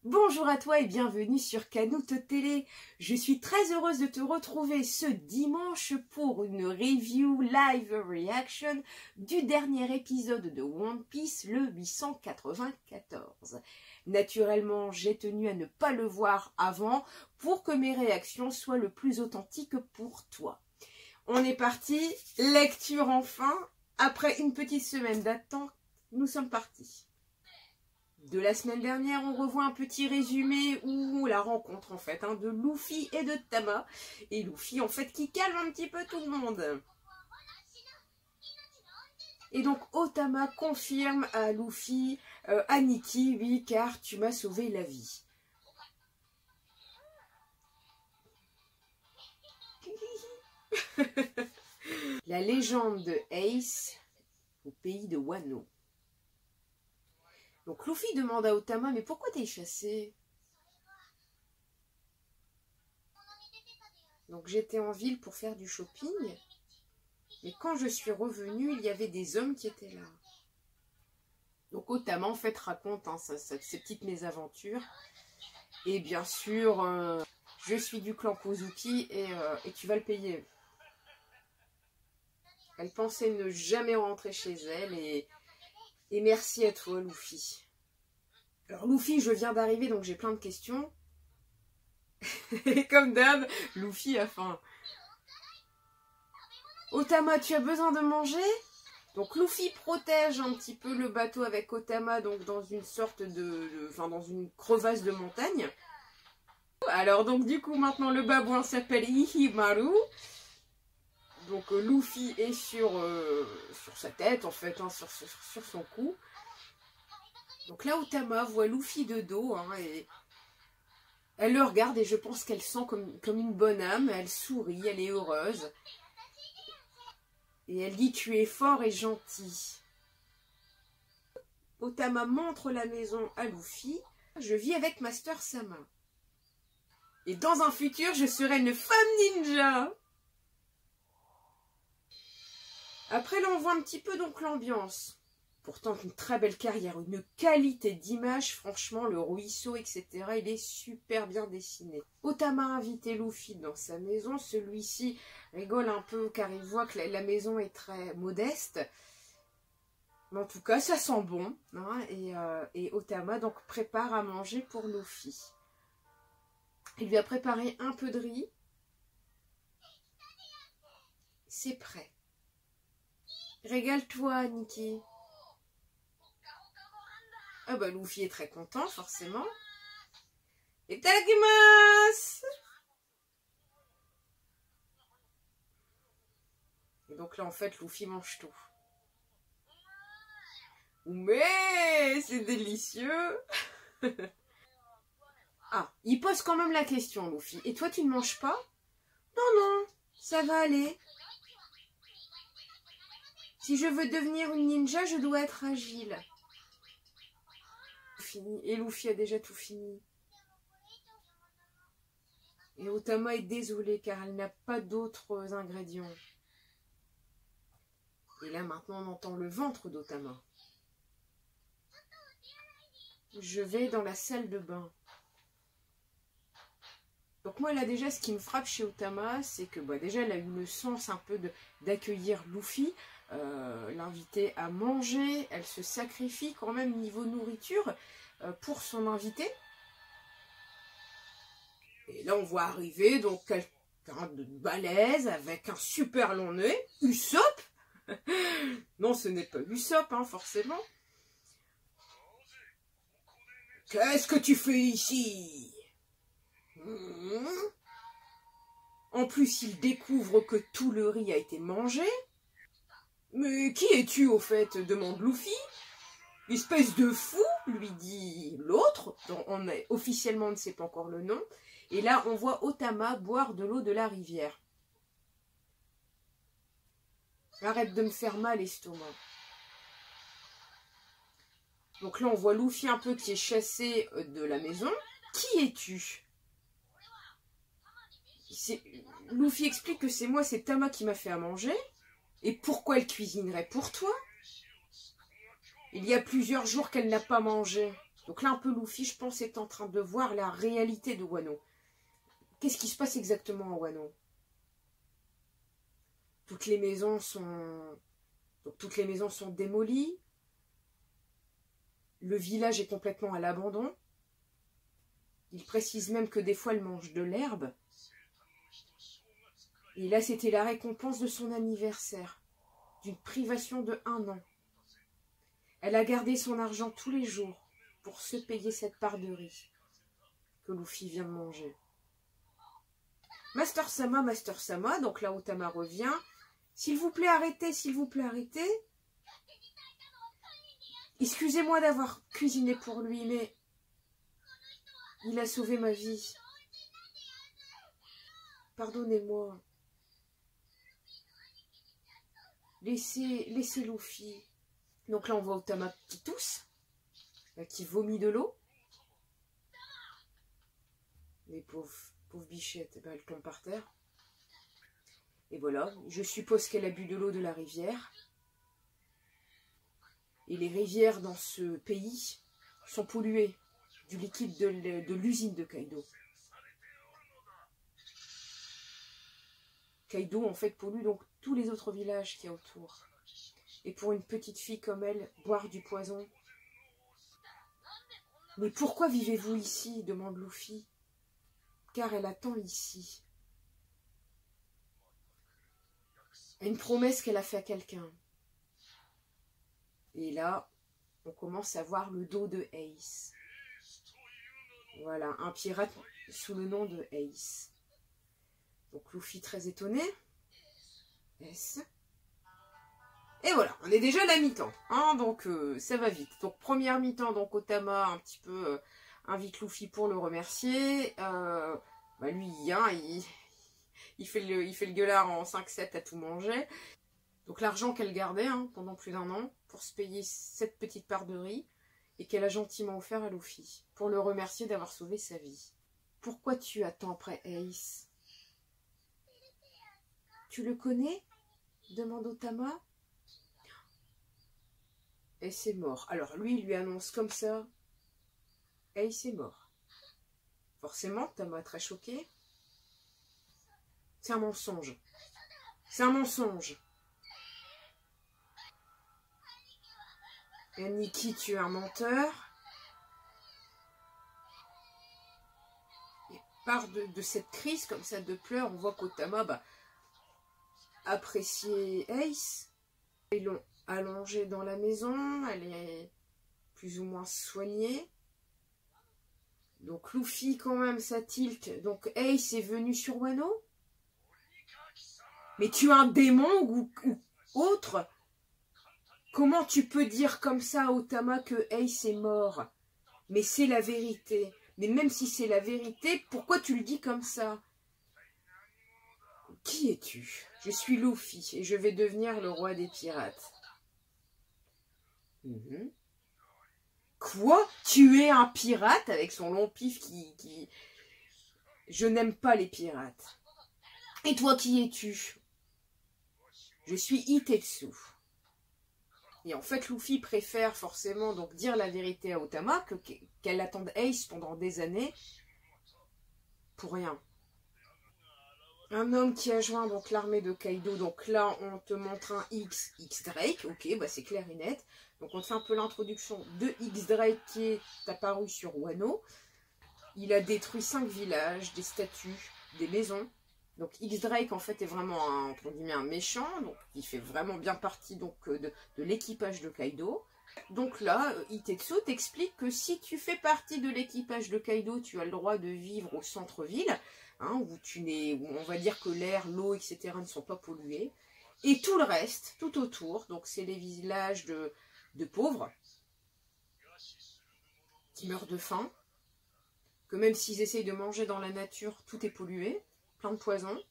Bonjour à toi et bienvenue sur Canoute Télé. Je suis très heureuse de te retrouver ce dimanche pour une review live reaction du dernier épisode de One Piece, le 894. Naturellement, j'ai tenu à ne pas le voir avant pour que mes réactions soient le plus authentiques pour toi. On est parti, lecture enfin. Après une petite semaine d'attente, nous sommes partis. De la semaine dernière, on revoit un petit résumé où la rencontre en fait de Luffy et de Tama. Et Luffy en fait qui calme un petit peu tout le monde. Et donc Otama confirme à Luffy, à Nikki, oui car tu m'as sauvé la vie. La légende de Ace au pays de Wano. Donc Luffy demande à Otama, mais pourquoi t'es chassé? Donc j'étais en ville pour faire du shopping, mais quand je suis revenue, il y avait des hommes qui étaient là. Donc Otama en fait raconte ses petites mésaventures. Et bien sûr, je suis du clan Kozuki et tu vas le payer. Elle pensait ne jamais rentrer chez elle et merci à toi, Luffy. Alors, Luffy, je viens d'arriver, donc j'ai plein de questions. Et comme d'hab, Luffy a faim. Otama, tu as besoin de manger? Donc, Luffy protège un petit peu le bateau avec Otama, donc dans une sorte dans une crevasse de montagne. Alors, donc, du coup, maintenant, le babouin s'appelle Ihimaru. Donc Luffy est sur sa tête en fait, sur son cou. Donc là Otama voit Luffy de dos et elle le regarde et je pense qu'elle sent comme une bonne âme. Elle sourit, elle est heureuse. Et elle dit tu es fort et gentil. Otama montre la maison à Luffy. Je vis avec Master Sama. Et dans un futur je serai une femme ninja. Après là on voit un petit peu donc l'ambiance. Pourtant une très belle carrière, une qualité d'image, franchement le ruisseau etc. il est super bien dessiné. Otama a invité Luffy dans sa maison, celui-ci rigole un peu car il voit que la maison est très modeste. Mais en tout cas ça sent bon et Otama donc prépare à manger pour Luffy. Il lui a préparé un peu de riz. C'est prêt. Régale-toi, Nikki. Ah bah Luffy est très content, forcément. Itadakimasu! Et donc là, en fait, Luffy mange tout. Mais c'est délicieux! Ah, il pose quand même la question, Luffy. Et toi, tu ne manges pas? Non, non, ça va aller. Si je veux devenir une ninja, je dois être agile. Fini. Et Luffy a déjà tout fini. Et Otama est désolée car elle n'a pas d'autres ingrédients. Et là maintenant on entend le ventre d'Otama. Je vais dans la salle de bain. Donc moi là déjà ce qui me frappe chez Otama c'est que déjà elle a eu le sens un peu d'accueillir Luffy. L'inviter à manger, elle se sacrifie quand même niveau nourriture pour son invité. Et là on voit arriver donc quelqu'un de balèze avec un super long nez, Usopp. Non ce n'est pas Usopp forcément. Qu'est-ce que tu fais ici? En plus il découvre que tout le riz a été mangé. Mais qui es-tu au fait? Demande Luffy. Espèce de fou, lui dit l'autre. Officiellement on ne sait pas encore le nom. Et là on voit Otama boire de l'eau de la rivière. Arrête de me faire mal l'estomac. Donc là on voit Luffy un peu qui est chassé de la maison. Qui es-tu? Luffy explique que c'est moi, c'est Tama qui m'a fait à manger. Et pourquoi elle cuisinerait pour toi? Il y a plusieurs jours qu'elle n'a pas mangé. Donc là, un peu Luffy, je pense, est en train de voir la réalité de Wano. Qu'est-ce qui se passe exactement à Wano? Toutes les maisons sont... Donc, toutes les maisons sont démolies. Le village est complètement à l'abandon. Il précise même que des fois, elle mange de l'herbe. Et là, c'était la récompense de son anniversaire. D'une privation de 1 an. Elle a gardé son argent tous les jours pour se payer cette part de riz que Luffy vient de manger. Master Sama, donc là Otama revient. S'il vous plaît, arrêtez, s'il vous plaît, arrêtez. Excusez-moi d'avoir cuisiné pour lui, mais il a sauvé ma vie. Pardonnez-moi. Laissez Luffy. Donc là, on voit Otama qui tousse, qui vomit de l'eau. Les pauvres bichettes, elle tombe par terre. Et voilà, je suppose qu'elle a bu de l'eau de la rivière. Et les rivières dans ce pays sont polluées du liquide de l'usine de Kaido. Kaido, en fait, pollue donc tous les autres villages qu'il y a autour. Et pour une petite fille comme elle, boire du poison. Mais pourquoi vivez-vous ici? Demande Luffy. Car elle attend ici. Une promesse qu'elle a faite à quelqu'un. Et là, on commence à voir le dos de Ace. Voilà, un pirate sous le nom de Ace. Donc Luffy très étonné. S. Et voilà, on est déjà à la mi-temps. Hein, donc ça va vite. Donc première mi-temps, donc Otama un petit peu invite Luffy pour le remercier. Lui, il fait le gueulard en 5-7 à tout manger. Donc l'argent qu'elle gardait pendant plus d'1 an pour se payer cette petite part de riz et qu'elle a gentiment offert à Luffy pour le remercier d'avoir sauvé sa vie. Pourquoi tu attends après Ace? Tu le connais? Demande Otama. Ace est mort. Alors lui, il lui annonce comme ça. Ace est mort. Forcément, Otama est très choqué. C'est un mensonge. C'est un mensonge. Et Nikki, tu es un menteur. Et part de cette crise comme ça de pleurs, on voit qu'Otama appréciait Ace. Ils l'ont allongée dans la maison, elle est plus ou moins soignée. Donc Luffy quand même, ça tilt. Donc Ace est venu sur Wano. Mais tu es un démon ou autre? Comment tu peux dire comme ça à Otama que Ace est mort? Mais c'est la vérité. Mais même si c'est la vérité, pourquoi tu le dis comme ça? Qui es-tu? Je suis Luffy et je vais devenir le roi des pirates. Quoi? Tu es un pirate avec son long pif qui... Je n'aime pas les pirates. Et toi, qui es-tu? Je suis Itetsu. Et en fait, Luffy préfère forcément donc dire la vérité à Otama qu'elle attende Ace pendant des années pour rien. Un homme qui a joint donc l'armée de Kaido. Donc là, on te montre un X-Drake. Ok, c'est clair et net. Donc on te fait un peu l'introduction de X-Drake qui est apparu sur Wano. Il a détruit 5 villages, des statues, des maisons. Donc X-Drake en fait est vraiment un méchant, donc il fait vraiment bien partie donc, de l'équipage de Kaido. Donc là, Itetsu t'explique que si tu fais partie de l'équipage de Kaido, tu as le droit de vivre au centre-ville, où on va dire que l'air, l'eau, etc. ne sont pas pollués. Et tout le reste, tout autour, donc c'est les villages de pauvres qui meurent de faim, que même s'ils essayent de manger dans la nature, tout est pollué. Plein de poison.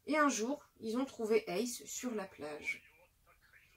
Et un jour, ils ont trouvé Ace sur la plage.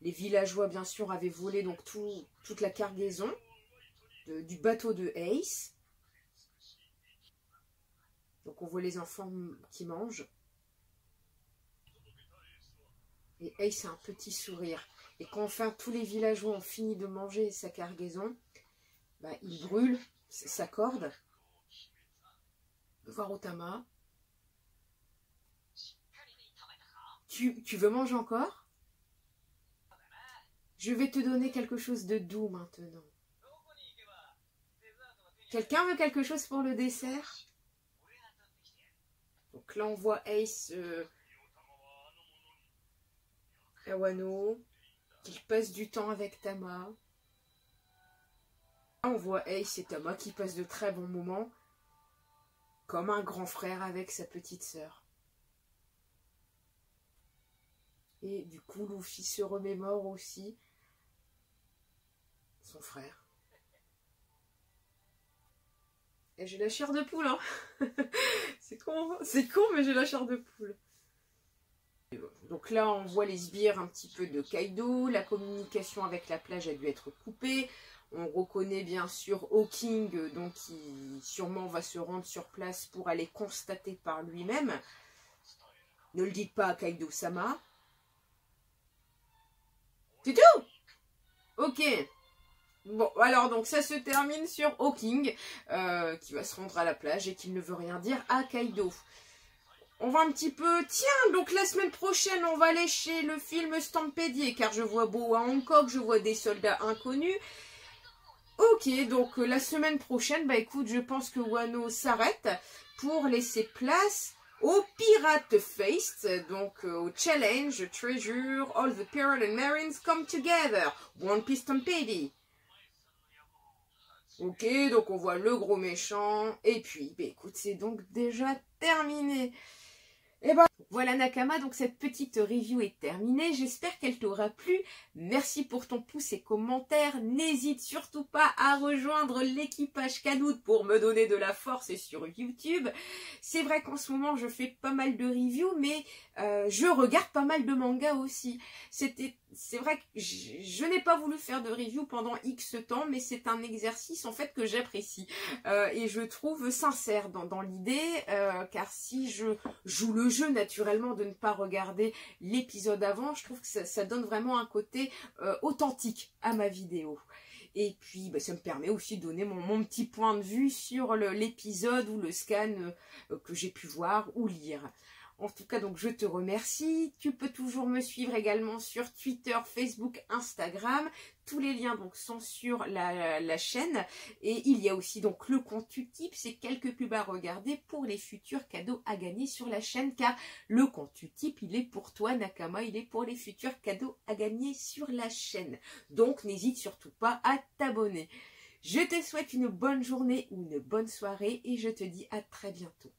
Les villageois, bien sûr, avaient volé donc toute la cargaison du bateau de Ace. Donc on voit les enfants qui mangent. Et Ace a un petit sourire. Et quand enfin tous les villageois ont fini de manger sa cargaison, bah, il brûle sa corde. Voir Otama. Tu veux manger encore? Je vais te donner quelque chose de doux maintenant. Quelqu'un veut quelque chose pour le dessert? Donc là, on voit Ace à Wano, qui passe du temps avec Tama. Là, on voit Ace et Tama qui passent de très bons moments, comme un grand frère avec sa petite sœur. Et du coup, Luffy se remémore aussi son frère. Et j'ai la chair de poule, hein. C'est con, mais j'ai la chair de poule. Donc là, on voit les sbires un petit peu de Kaido. La communication avec la plage a dû être coupée. On reconnaît bien sûr Hawking, donc qui sûrement va se rendre sur place pour aller constater par lui-même. Ne le dites pas à Kaido-sama. C'est tout? Ok. Bon, alors donc ça se termine sur Hawking, qui va se rendre à la plage et qui ne veut rien dire à Kaido. On va un petit peu... Tiens, donc la semaine prochaine, on va aller chez le film Stampédier, car je vois Boa Hancock, je vois des soldats inconnus. Ok, donc la semaine prochaine, bah écoute, je pense que Wano s'arrête pour laisser place au Pirate Feast, donc au Challenge, Treasure, All the Pirates and Marines Come Together, One Piece Stampede. Ok, donc on voit le gros méchant, et puis, bah écoute, c'est donc déjà terminé. Et ben voilà Nakama, donc cette petite review est terminée, j'espère qu'elle t'aura plu. Merci pour ton pouce et commentaire, n'hésite surtout pas à rejoindre l'équipage Canoute pour me donner de la force sur YouTube. C'est vrai qu'en ce moment je fais pas mal de reviews, mais je regarde pas mal de mangas aussi. C'est vrai que je n'ai pas voulu faire de review pendant X temps, mais c'est un exercice en fait que j'apprécie et je trouve sincère dans l'idée, car si je joue le jeu naturellement de ne pas regarder l'épisode avant, je trouve que ça donne vraiment un côté authentique à ma vidéo. Et puis bah, ça me permet aussi de donner mon petit point de vue sur l'épisode ou le scan que j'ai pu voir ou lire. En tout cas, donc je te remercie. Tu peux toujours me suivre également sur Twitter, Facebook, Instagram. Tous les liens donc sont sur la chaîne. Et il y a aussi donc le compte Utip, c'est quelques pubs à regarder pour les futurs cadeaux à gagner sur la chaîne. Car le compte Utip, il est pour toi Nakama, il est pour les futurs cadeaux à gagner sur la chaîne. Donc n'hésite surtout pas à t'abonner. Je te souhaite une bonne journée ou une bonne soirée et je te dis à très bientôt.